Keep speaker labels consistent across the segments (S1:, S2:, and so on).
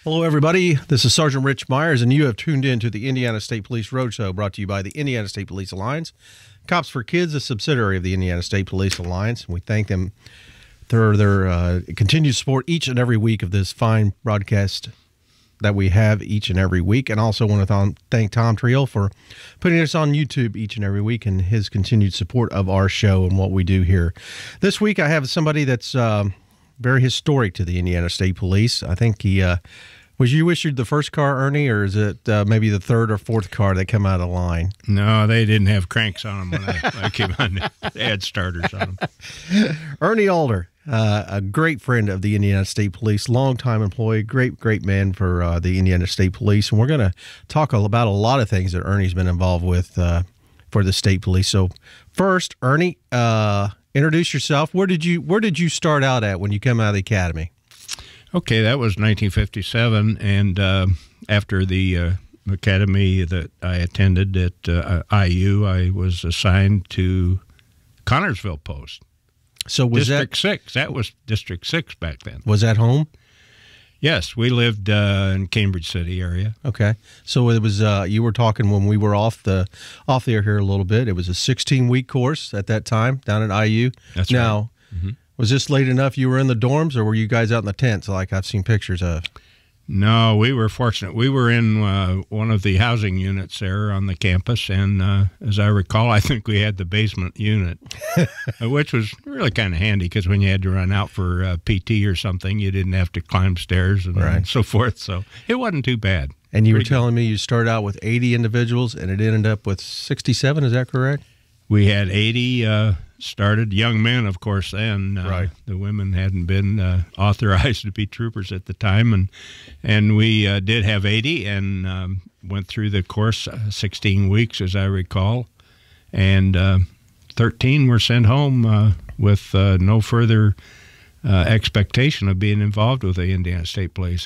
S1: Hello, everybody. This is Sergeant Rich Myers, and you have tuned in to the Indiana State Police Roadshow, brought to you by the Indiana State Police Alliance. Cops for Kids, a subsidiary of the Indiana State Police Alliance. We thank them for their continued support each and every week of this fine broadcast that we have each and every week. And also want to thank Tom Triel for putting us on YouTube each and every week and his continued support of our show and what we do here. This week I have somebody that's very historic to the Indiana State Police. I think he was you issued the first car, Ernie, or is it maybe the third or fourth car that come out of line?
S2: No, they didn't have cranks on them when I came on. They had starters on them.
S1: Ernie Alder, a great friend of the Indiana State Police, longtime employee, great man for the Indiana State Police. And we're going to talk about a lot of things that Ernie's been involved with for the State Police. So first, Ernie, introduce yourself. Where did you start out at when you come out of the academy?
S2: Okay, that was 1957, and after the academy that I attended at IU, I was assigned to Connorsville Post.
S1: So was
S2: District 6. That was District 6 back then.
S1: Was that home?
S2: Yes, we lived in Cambridge City area.
S1: Okay, so it was. You were talking when we were off the air here a little bit. It was a 16-week course at that time down at IU.
S2: That's
S1: now,
S2: right. Mm-hmm.
S1: Was this late enough you were in the dorms, or were you guys out in the tents like I've seen pictures of?
S2: No, we were fortunate. We were in one of the housing units there on the campus, and as I recall, I think we had the basement unit, which was really kind of handy because when you had to run out for PT or something, you didn't have to climb stairs and so forth, so it wasn't too bad.
S1: And you were telling me you started out with 80 individuals, and it ended up with 67, is that correct?
S2: We had 80 started, young men, of course, then.
S1: Right.
S2: The women hadn't been authorized to be troopers at the time, and we did have 80 and went through the course 16 weeks, as I recall, and 13 were sent home with no further expectation of being involved with the Indiana State Police.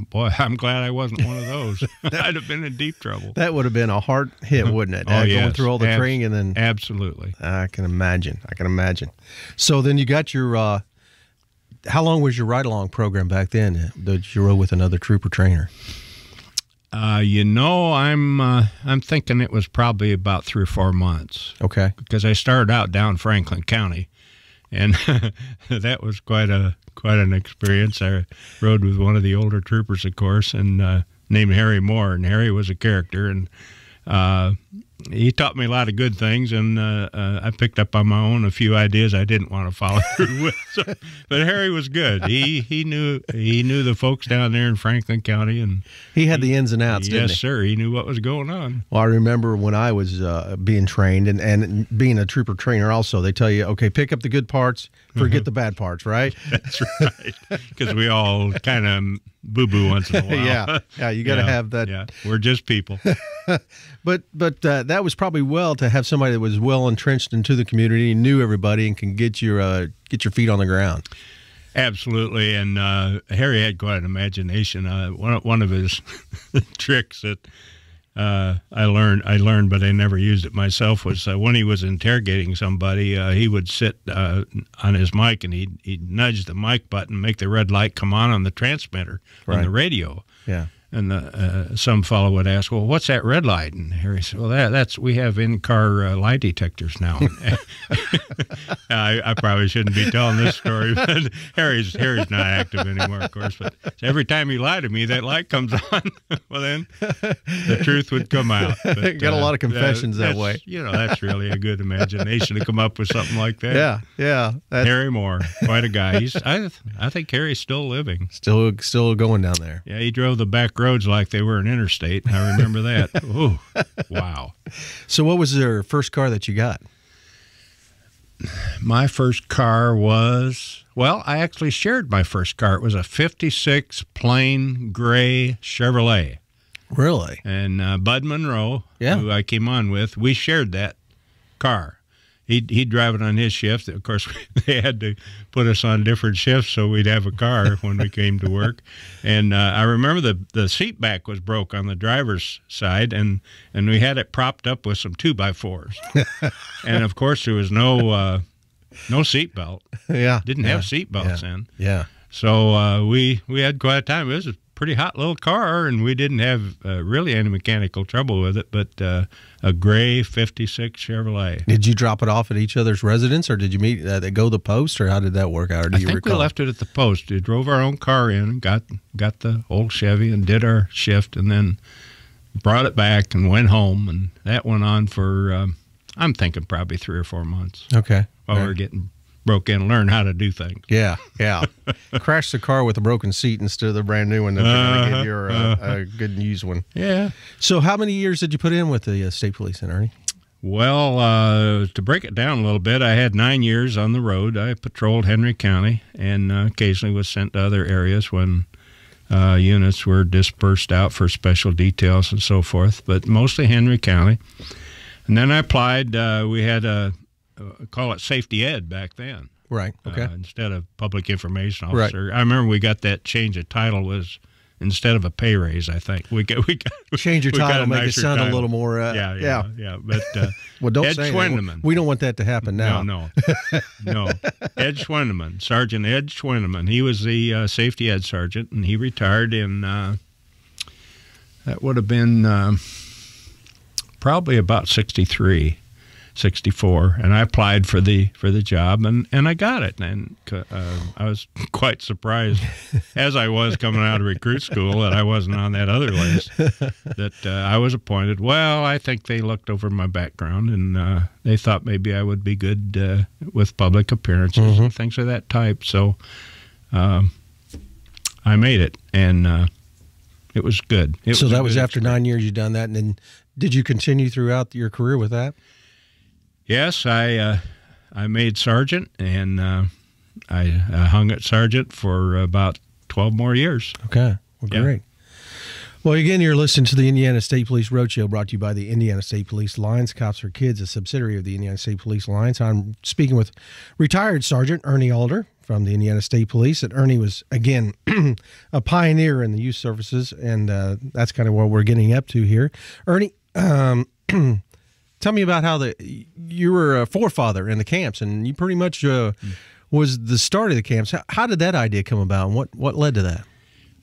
S2: Boy, I'm glad I wasn't one of those. I'd have been in deep trouble.
S1: That would have been a hard hit, wouldn't it?
S2: Oh, yes.
S1: Going through all the training and then...
S2: Absolutely.
S1: I can imagine. So then you got your... how long was your ride-along program back then that you rode with another trooper trainer?
S2: You know, I'm thinking it was probably about 3 or 4 months.
S1: Okay. Because
S2: I started out down Franklin County. And that was quite an experience. I rode with one of the older troopers, of course, and named Harry Moore. And Harry was a character, and he taught me a lot of good things. And I picked up on my own a few ideas I didn't want to follow through with. So, but Harry was good. He knew the folks down there in Franklin County, and
S1: he had the ins and outs. Didn't he?
S2: Yes, sir. He knew what was going on.
S1: Well, I remember when I was being trained and being a trooper trainer. Also, they tell you, okay, pick up the good parts, forget the bad parts, right?
S2: That's right. Because we all kind of boo-boo once in a while.
S1: Yeah. You got to have that.
S2: Yeah, we're just people.
S1: But that was probably well to have somebody that was well entrenched into the community, knew everybody, and can get your feet on the ground.
S2: Absolutely, and Harry had quite an imagination. One of his tricks that I learned, but I never used it myself, was when he was interrogating somebody, he would sit on his mic and he'd nudge the mic button, make the red light come on the transmitter on the radio. Yeah. And some fellow would ask, "Well, what's that red light?" And Harry said, "Well, that's we have in-car lie detectors now." I probably shouldn't be telling this story, but Harry's not active anymore, of course. But every time he lied to me, that light comes on. Well, then the truth would come out. But,
S1: got a lot of confessions that way.
S2: You know, that's really a good imagination to come up with something like that.
S1: Yeah.
S2: Harry Moore, quite a guy. I think Harry's still living.
S1: Still going down there.
S2: Yeah, he drove the back roads like they were an interstate. I remember that. Ooh, wow.
S1: So what was your first car that you got?
S2: My first car was, well, I actually shared my first car. It was a 56 plain gray Chevrolet.
S1: Really?
S2: And Bud Monroe, who I came on with, we shared that car. He'd drive it on his shift. Of course, they had to put us on different shifts so we'd have a car when we came to work. And I remember the seat back was broke on the driver's side, and we had it propped up with some 2x4s. And of course, there was no seat belt.
S1: Yeah,
S2: didn't have seat belts then.
S1: Yeah.
S2: So we had quite a time. It was pretty hot little car, and we didn't have really any mechanical trouble with it, but a gray 56 Chevrolet.
S1: Did you drop it off at each other's residence, or did you meet, they go to the post, or how did that work out? Or do you
S2: think
S1: recall?
S2: we left it at the post. We drove our own car in, got the old Chevy and did our shift, and then brought it back and went home, and that went on for, I'm thinking probably 3 or 4 months.
S1: Okay.
S2: While we were getting broke in, learn how to do things.
S1: Yeah, yeah. Crash the car with a broken seat instead of the brand new one that you're going to get your a good used one.
S2: Yeah.
S1: So how many years did you put in with the state police then, Ernie?
S2: Well, to break it down a little bit, I had 9 years on the road. I patrolled Henry County and occasionally was sent to other areas when units were dispersed out for special details and so forth, but mostly Henry County. And then I applied. We had call it safety ed back then.
S1: Right. Okay.
S2: Instead of public information officer.
S1: Right.
S2: I remember we got that change of title was instead of a pay raise, I think. We got
S1: change your title, make it sound
S2: title.
S1: a little more.
S2: Yeah. But
S1: well, don't
S2: Ed
S1: say
S2: Schwindeman.
S1: We don't want that to happen now.
S2: No. Ed Schwindeman, Sergeant Ed Schwindeman. He was the safety ed sergeant, and he retired in, that would have been probably about 63. 64, and I applied for the job, and I got it, and I was quite surprised, as I was coming out of recruit school, that I wasn't on that other list, that I was appointed. Well, I think they looked over my background, and they thought maybe I would be good with public appearances and things of that type, so I made it, and it was good.
S1: So that was after 9 years you'd done that, and then did you continue throughout your career with that?
S2: Yes, I made sergeant, and I hung at sergeant for about 12 more years.
S1: Okay, well, great. Well, again, you're listening to the Indiana State Police Roadshow, brought to you by the Indiana State Police Alliance. Cops for Kids, a subsidiary of the Indiana State Police Alliance. I'm speaking with retired Sergeant Ernie Alder from the Indiana State Police. And Ernie was, again, a pioneer in the youth services, and that's kind of what we're getting up to here. Ernie, tell me about how you were a forefather in the camps, and you pretty much was the start of the camps. How did that idea come about, and what led to that?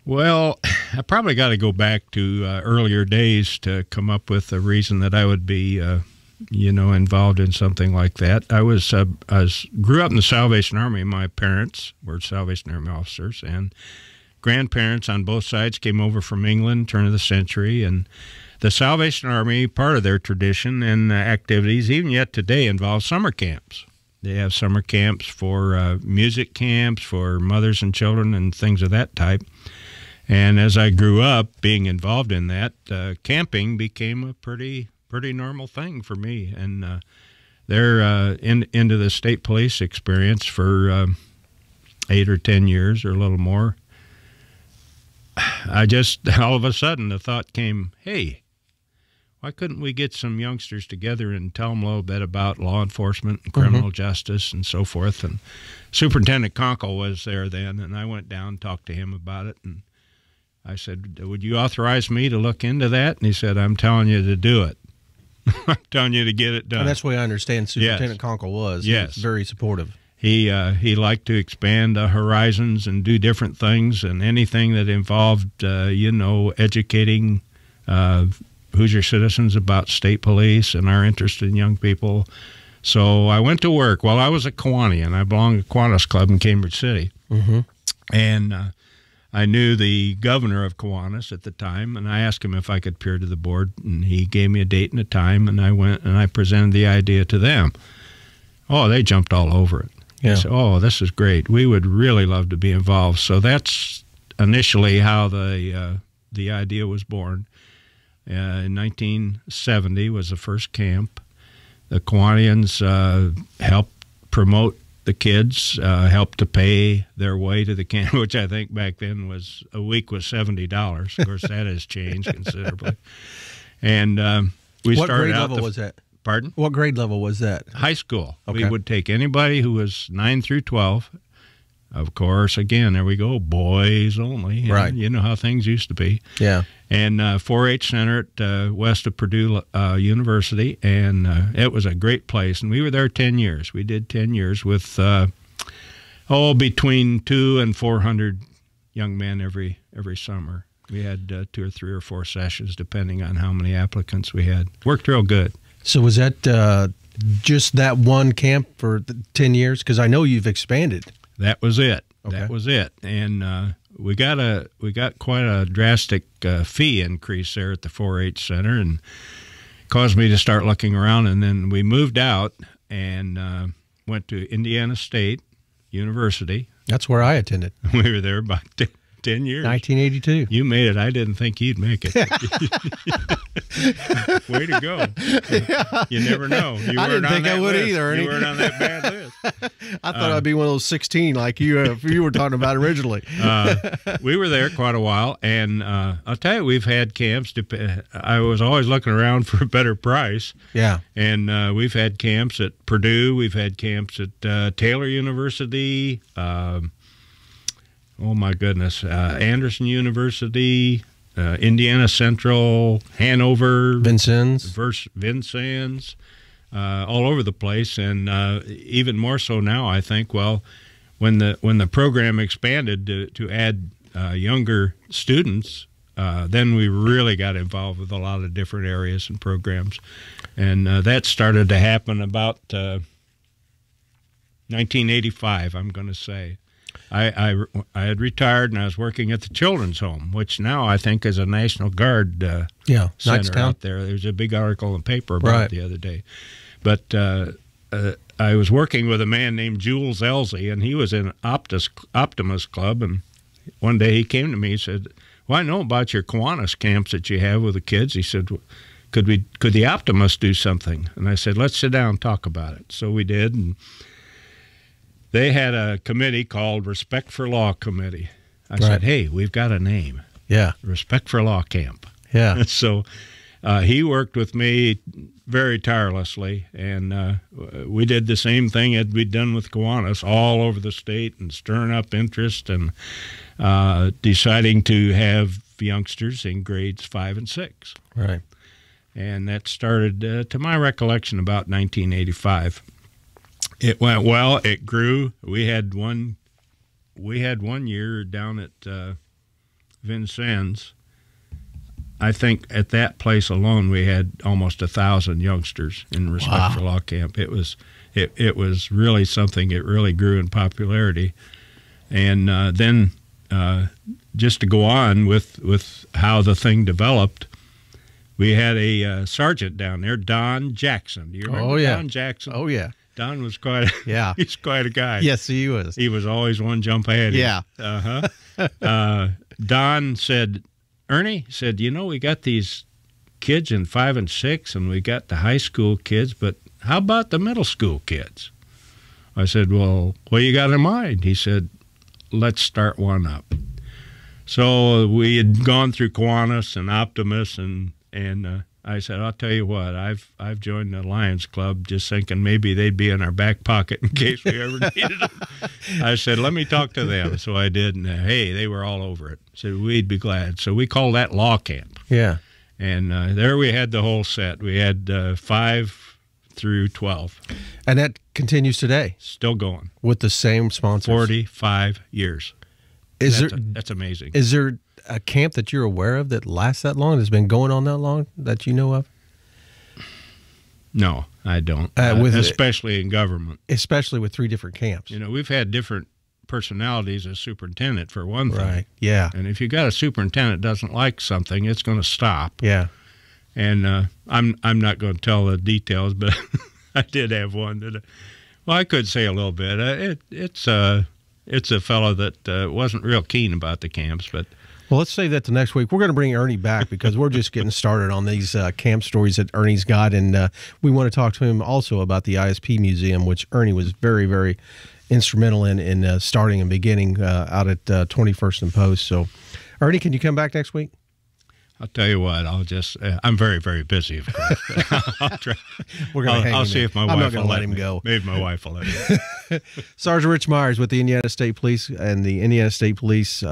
S2: Well, I probably got to go back to earlier days to come up with a reason that I would be, involved in something like that. I grew up in the Salvation Army. My parents were Salvation Army officers, and grandparents on both sides came over from England, turn of the century, and the Salvation Army, part of their tradition and activities, even yet today, involves summer camps. They have summer camps for music camps, for mothers and children and things of that type. And as I grew up being involved in that, camping became a pretty normal thing for me. And they're into the state police experience for 8 or 10 years or a little more. I just, all of a sudden, the thought came, hey, why couldn't we get some youngsters together and tell them a little bit about law enforcement and criminal justice and so forth? And Superintendent Conkle was there then, and I went down and talked to him about it. And I said, would you authorize me to look into that? And he said, I'm telling you to do it. I'm telling you to get it done.
S1: And that's the way I understand Superintendent Conkle was.
S2: Yes.
S1: He was very supportive.
S2: He liked to expand horizons and do different things, and anything that involved, educating Hoosier citizens about state police and our interest in young people. So I went to work. Well, I was a Kiwanian. I belonged to Kiwanis Club in Cambridge City. And I knew the governor of Kiwanis at the time, and I asked him if I could appear to the board, and he gave me a date and a time, and I went and I presented the idea to them. Oh, they jumped all over it.
S1: Yeah.
S2: They said, oh, this is great. We would really love to be involved. So that's initially how the idea was born. In 1970 was the first camp. The Kiwanians helped promote the kids, helped to pay their way to the camp, which I think back then was a week was $70. Of course, that has changed considerably. And we
S1: what
S2: started
S1: grade
S2: out.
S1: Level was that?
S2: Pardon?
S1: What grade level was that?
S2: High school.
S1: Okay.
S2: We would take anybody who was 9 through 12. Of course, again, there we go, boys only.
S1: Right.
S2: You know how things used to be.
S1: Yeah.
S2: And 4-H Center at west of Purdue University, and it was a great place. And we were there 10 years. We did 10 years with, between 200 and 400 young men every summer. We had 2 or 3 or 4 sessions, depending on how many applicants we had. Worked real good.
S1: So was that just that one camp for 10 years? Because I know you've expanded.
S2: That was it.
S1: Okay.
S2: That was it. And we got quite a drastic fee increase there at the 4-H Center, and caused me to start looking around. And then we moved out and went to Indiana State University.
S1: That's where I attended.
S2: We were there about 10 years.
S1: 1982.
S2: You made it. I didn't think you'd make it. Way to go.
S1: Yeah.
S2: You never know. You
S1: I didn't think I would
S2: list.
S1: either.
S2: You weren't on that bad list.
S1: I thought I'd be one of those 16 like you were talking about originally.
S2: We were there quite a while, and I'll tell you, we've had camps. I was always looking around for a better price.
S1: Yeah.
S2: And we've had camps at Purdue. We've had camps at Taylor University. Oh, my goodness. Anderson University, Indiana Central, Hanover.
S1: Vincennes,
S2: all over the place. And even more so now, I think, well, when the program expanded to add younger students, then we really got involved with a lot of different areas and programs. And that started to happen about 1985, I'm going to say. I had retired, and I was working at the Children's Home, which now I think is a National Guard center out there. There's a big article in the paper about it the other day. But I was working with a man named Jules Elsie, and he was in Optimus Club. And one day he came to me and said, "Well, I know about your Kiwanis camps that you have with the kids." He said, "Could the Optimus do something?" And I said, "Let's sit down and talk about it." So we did, and they had a committee called Respect for Law Committee. I said, "Hey, we've got a name.
S1: Yeah.
S2: Respect for Law Camp."
S1: Yeah.
S2: So he worked with me very tirelessly, and we did the same thing that we'd done with Kiwanis all over the state, and stirring up interest and deciding to have youngsters in grades 5 and 6.
S1: Right.
S2: And that started, to my recollection, about 1985. It went well. It grew. We had one year down at Vincennes. I think at that place alone we had almost 1,000 youngsters in Respect for Law Camp. It was really something. It really grew in popularity. And then just to go on with how the thing developed, we had a sergeant down there, Don Jackson. Do you remember Don Jackson?
S1: Oh, yeah.
S2: Don was he's quite a guy.
S1: Yes, he was.
S2: He was always one jump ahead.
S1: Yeah.
S2: Don said, "Ernie," said, "you know, we got these kids in 5 and 6, and we got the high school kids, but how about the middle school kids?" I said, "Well, what you got in mind?" He said, "Let's start one up." So we had gone through Kiwanis and Optimus, and I said, "I'll tell you what, I've joined the Lions Club just thinking maybe they'd be in our back pocket in case we ever needed them." I said, "Let me talk to them." So I did, and hey, they were all over it. Said, "We'd be glad." So we called that Law Camp.
S1: Yeah.
S2: And there we had the whole set. We had 5 through 12.
S1: And that continues today.
S2: Still going.
S1: With the same sponsors.
S2: 45 years. That's amazing.
S1: Is there a camp that you're aware of that lasts that long, that's been going on that long, that you know of?
S2: No, I don't. Especially in government. Especially
S1: with 3 different camps.
S2: You know, we've had different personalities as superintendent, for one thing.
S1: Right, yeah.
S2: And if you got a superintendent that doesn't like something, it's going to stop.
S1: Yeah.
S2: And I'm not going to tell the details, but I did have one that, well, I could say a little bit. It's a fellow that wasn't real keen about the camps, but...
S1: Well, let's save that to next week. We're going to bring Ernie back because we're just getting started on these camp stories that Ernie's got, and we want to talk to him also about the ISP Museum, which Ernie was very, very instrumental in starting and beginning out at 21st and Post. So, Ernie, can you come back next week?
S2: I'll tell you what. I'm very, very busy, of course. But I'll try. I'll see if my wife will let him go. Maybe my wife will let me.
S1: Sergeant Rich Myers with the Indiana State Police and the Indiana State Police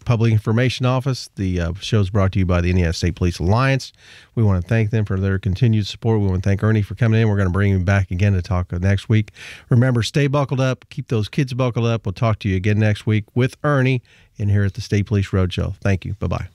S1: Public Information Office. The show is brought to you by the Indiana State Police Alliance. We want to thank them for their continued support. We want to thank Ernie for coming in. We're going to bring him back again to talk next week. Remember, stay buckled up. Keep those kids buckled up. We'll talk to you again next week with Ernie in here at the State Police Roadshow. Thank you. Bye-bye.